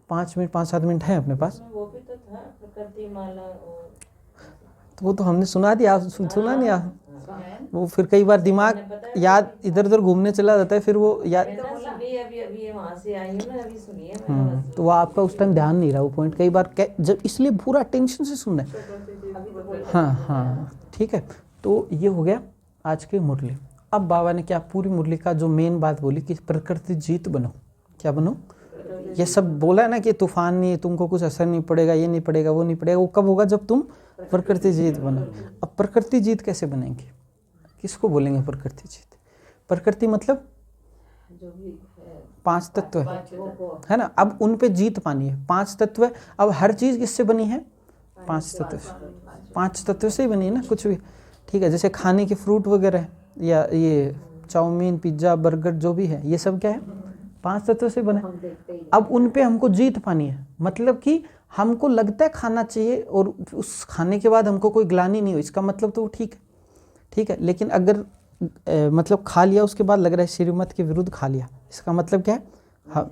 5 minute 5-7 minute है अपने पास। वो भी तो था प्रकृति माला तो वो तो हमने सुना दिया, आप सुना नहीं आप? वो फिर कई बार दिमाग याद इधर उधर घूमने चला जाता है, फिर वो याद। अभी वहाँ से आई हूँ ना, अभी सुनिए मैंने। तो वो आपका उस टाइम ध्यान नहीं रहा वो पॉइंट, कई बार जब इसलिए पूरा टेंशन से सुनना है। हाँ ठीक है। तो ये हो गया आज की मुरली। अब बाबा ने क्या पूरी मुरली का जो मेन बात बोली कि प्रकृति जीत बनो। क्या बनो? ये सब बोला है ना कि तूफान नहीं, तुमको कुछ असर नहीं पड़ेगा, ये नहीं पड़ेगा, वो नहीं पड़ेगा। वो कब होगा? जब तुम प्रकृति जीत बनो। अब प्रकृति जीत कैसे बनेंगे? किसको बोलेंगे प्रकृति जीत? प्रकृति मतलब जो भी 5 तत्व है ना। अब उन पे जीत पानी है। 5 तत्व है। अब हर चीज किससे बनी है? 5 तत्व से। 5 तत्व से ही बनी है ना कुछ भी। ठीक है, जैसे खाने के फ्रूट वगैरह है, या ये चाउमीन, पिज्जा, बर्गर जो भी है, ये सब क्या है? 5 तत्व से बने। अब उन पे हमको जीत पानी है। मतलब कि हमको लगता है खाना चाहिए और उस खाने के बाद हमको कोई ग्लानि नहीं हो, इसका मतलब तो ठीक है। ठीक है, लेकिन अगर मतलब खा लिया उसके बाद लग रहा है श्रीमत के विरुद्ध खा लिया, इसका मतलब क्या है?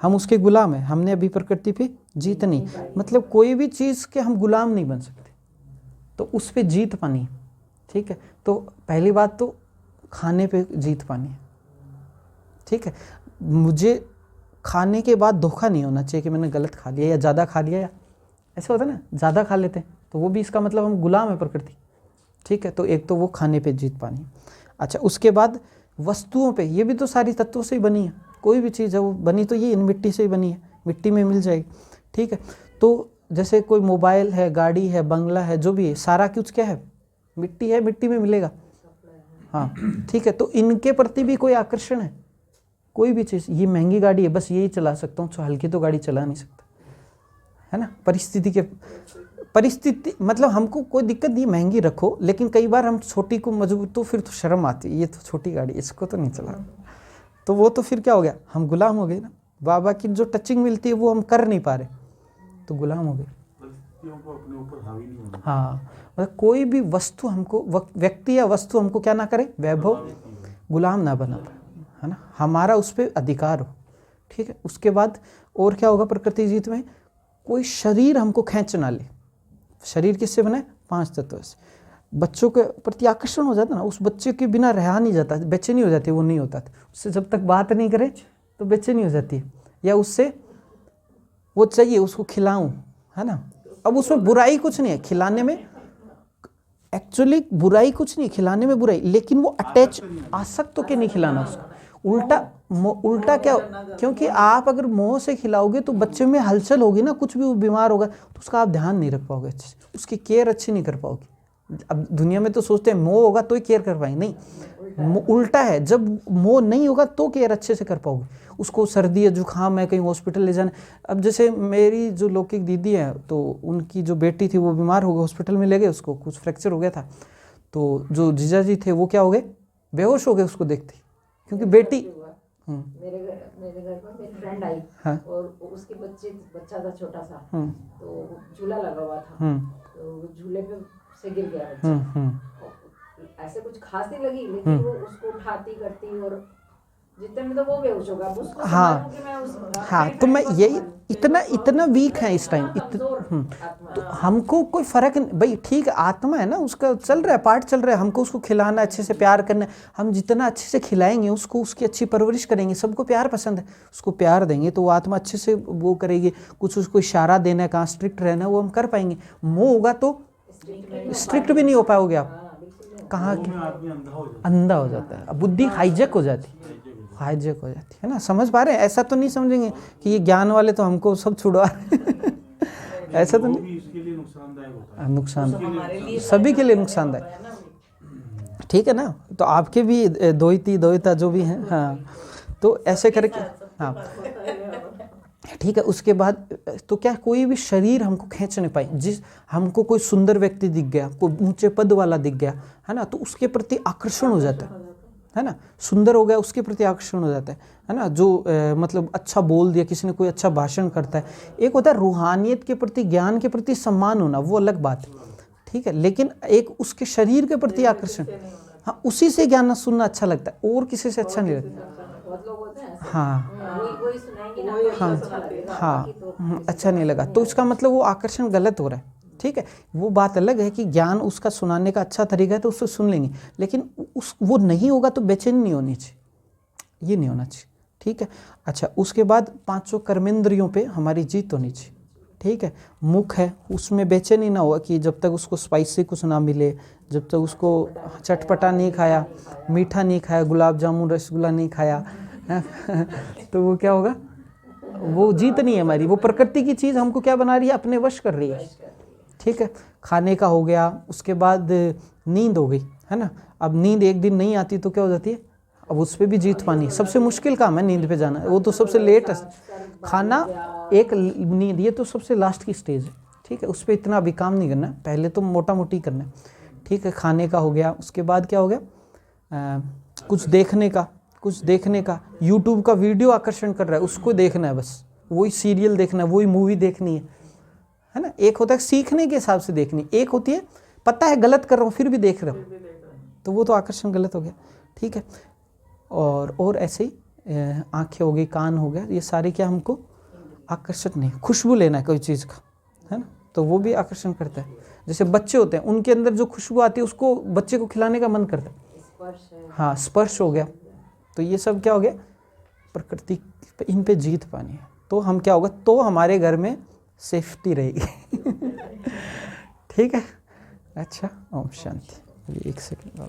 हम उसके गुलाम हैं। हमने अभी प्रकृति पे जीत नहीं, मतलब कोई भी चीज़ के हम गुलाम नहीं बन सकते, तो उस पे जीत पानी है। ठीक है, तो पहली बात तो खाने पे जीत पानी है। ठीक है, मुझे खाने के बाद धोखा नहीं होना चाहिए कि मैंने गलत खा लिया या ज़्यादा खा लिया, या ऐसा होता है ना, ज़्यादा खा लेते हैं तो वो भी इसका मतलब हम गुलाम है प्रकृति। ठीक है, तो एक तो वो खाने पे जीत पानी। अच्छा, उसके बाद वस्तुओं पे, ये भी तो सारी तत्वों से ही बनी है। कोई भी चीज़ है वो बनी तो ये इन मिट्टी से ही बनी है, मिट्टी में मिल जाएगी। ठीक है, तो जैसे कोई मोबाइल है, गाड़ी है, बंगला है, जो भी है, सारा कुछ क्या है? मिट्टी है, मिट्टी में मिलेगा। हाँ ठीक है, तो इनके प्रति भी कोई आकर्षण है? कोई भी चीज़, ये महंगी गाड़ी है, बस यही चला सकता हूँ, हल्की तो गाड़ी चला नहीं सकता, है ना। परिस्थिति मतलब हमको कोई दिक्कत नहीं, महंगी रखो, लेकिन कई बार हम छोटी को मजबूत, तो फिर तो शर्म आती है, ये तो छोटी गाड़ी, इसको तो नहीं चला। तो वो तो फिर क्या हो गया? हम गुलाम हो गए ना। बाबा की जो टचिंग मिलती है वो हम कर नहीं पा रहे, तो गुलाम हो गए। हाँ, मतलब कोई भी वस्तु हमको, व्यक्ति या वस्तु हमको क्या ना करे? वैभव, गुलाम ना बना पाए, है ना। हमारा उस पर अधिकार हो। ठीक है, उसके बाद और क्या होगा प्रकृति जीत में? कोई शरीर हमको खींच ना ले। शरीर किससे बना है? 5 तत्व से। बच्चों के प्रति आकर्षण हो जाता ना, उस बच्चे के बिना रहा नहीं जाता, बेचैनी हो जाती है, वो नहीं होता था उससे जब तक बात नहीं करे तो बेचैनी हो जाती है, या उससे वो चाहिए, उसको खिलाऊं, है ना। अब उसमें बुराई कुछ नहीं है खिलाने में, एक्चुअली बुराई कुछ नहीं, खिलाने में बुराई, लेकिन वो अटैच, आसक्त तो के नहीं खिलाना उसको। उल्टा क्या, क्योंकि आप अगर मोह से खिलाओगे तो बच्चे में हलचल होगी ना, कुछ भी वो बीमार होगा तो उसका आप ध्यान नहीं रख पाओगे अच्छे से, उसकी केयर अच्छी नहीं कर पाओगे। अब दुनिया में तो सोचते हैं मोह होगा तो ही केयर कर पाएंगे, नहीं, उल्टा है। जब मोह नहीं होगा तो केयर अच्छे से कर पाओगे। उसको सर्दी है, जुकाम है, कहीं हॉस्पिटल ले जाना। अब जैसे मेरी जो लौकिक दीदी है, तो उनकी जो बेटी थी वो बीमार हो गई, हॉस्पिटल में ले गए, उसको कुछ फ्रैक्चर हो गया था। तो जो जीजा जी थे वो क्या हो गए? बेहोश हो गए उसको देखते, क्योंकि बेटी मेरे घर पर मेरी फ्रेंड आई। हाँ। और उसके बच्चा था छोटा सा, तो झूला लगा हुआ था, तो झूले पे से गिर गया बच्चा। ऐसे कुछ खास नहीं लगी, लेकिन वो उसको उठाती करती, और जितने में तो वो बेहोश होगा। उसको हाँ कि मैं हाँ, तो मैं यही, इतना वीक है इस टाइम, तो हमको कोई फर्क नहीं भाई। ठीक है, आत्मा है ना, उसका चल रहा है, पार्ट चल रहा है, हमको उसको खिलाना, अच्छे से प्यार करना है। हम जितना अच्छे से खिलाएंगे उसको, उसकी अच्छी परवरिश करेंगे, सबको प्यार पसंद है, उसको प्यार देंगे तो वो आत्मा अच्छे से वो करेगी। कुछ उसको इशारा देना है, कहाँ स्ट्रिक्ट रहना है, वो हम कर पाएंगे। मोह होगा तो स्ट्रिक्ट भी नहीं हो पाओगे आप, कहाँ अंधा हो जाता है, बुद्धि हाईजेक हो जाती है ना। समझ पा रहे हैं? ऐसा तो नहीं समझेंगे कि ये ज्ञान वाले तो हमको सब छुड़वा ऐसा तो नहीं, नुकसान सभी के लिए नुकसानदायक। ठीक है ना, तो आपके भी द्वैता जो भी हैं, हाँ, तो ऐसे करके, हाँ ठीक है। उसके बाद तो क्या, कोई भी शरीर हमको खींच नहीं पाए। जिस हमको कोई सुंदर व्यक्ति दिख गया, कोई ऊंचे पद वाला दिख गया, है ना, तो उसके प्रति आकर्षण हो जाता है ना। सुंदर हो गया, उसके प्रति आकर्षण हो जाता है ना। जो मतलब अच्छा बोल दिया किसी ने, कोई अच्छा भाषण करता है। एक होता है रूहानियत के प्रति, ज्ञान के प्रति सम्मान होना, वो अलग बात है। ठीक है, लेकिन एक उसके शरीर के प्रति आकर्षण, हाँ, उसी से ज्ञान सुनना अच्छा लगता है, और किसी से अच्छा नहीं लगता। बहुत लोग होते हैं ऐसे। हाँ वही सुनाएंगे ना, हाँ अच्छा लगेगा, हाँ बाकी तो अच्छा नहीं लगा, तो इसका मतलब वो आकर्षण गलत हो रहा है। ठीक है, वो बात अलग है कि ज्ञान उसका सुनाने का अच्छा तरीका है तो उसको सुन लेंगे, लेकिन वो नहीं होगा तो बेचैनी नहीं होनी चाहिए, ये नहीं होना चाहिए। ठीक है, अच्छा उसके बाद 5 कर्मेंद्रियों पे हमारी जीत होनी चाहिए। ठीक है, मुख है उसमें बेचैनी ना हुआ कि जब तक उसको स्पाइसी कुछ ना मिले, जब तक उसको चटपटा नहीं खाया, मीठा नहीं खाया, गुलाब जामुन रसगुल्ला नहीं खाया तो वो क्या होगा, वो जीत नहीं है हमारी। वो प्रकृति की चीज़ हमको क्या बना रही है, अपने वश कर रही है। ठीक है, खाने का हो गया, उसके बाद नींद हो गई, है ना। अब नींद एक दिन नहीं आती तो क्या हो जाती है, अब उस पर भी जीत पानी है। सबसे मुश्किल काम है नींद पे जाना, वो तो सबसे लेट खाना, एक नींद, ये तो सबसे लास्ट की स्टेज है। ठीक है, उस पर इतना अभी काम नहीं करना है, पहले तो मोटा मोटी करना है। ठीक है, खाने का हो गया, उसके बाद क्या हो गया, कुछ देखने का यूट्यूब का वीडियो आकर्षण कर रहा है, उसको देखना है, बस वही सीरियल देखना है, वही मूवी देखनी है ना। एक होता है सीखने के हिसाब से देखनी, एक होती है पता है गलत कर रहा हूँ फिर भी देख रहा हूँ, तो वो तो आकर्षण गलत हो गया। ठीक है, और ऐसे ही आँखें हो गई, कान हो गया, ये सारे क्या हमको आकर्षित नहीं। खुशबू लेना है कोई चीज़ का, है ना, तो वो भी आकर्षण करता है। जैसे बच्चे होते हैं, उनके अंदर जो खुशबू आती है उसको बच्चे को खिलाने का मन करता है। हाँ, स्पर्श हो गया, तो ये सब क्या हो गया, प्रकृति, इन पे जीत पानी है। तो हम क्या होगा, तो हमारे घर में सेफ्टी रहेगी ठीक है, अच्छा, ओम शांति। एक सेकंड।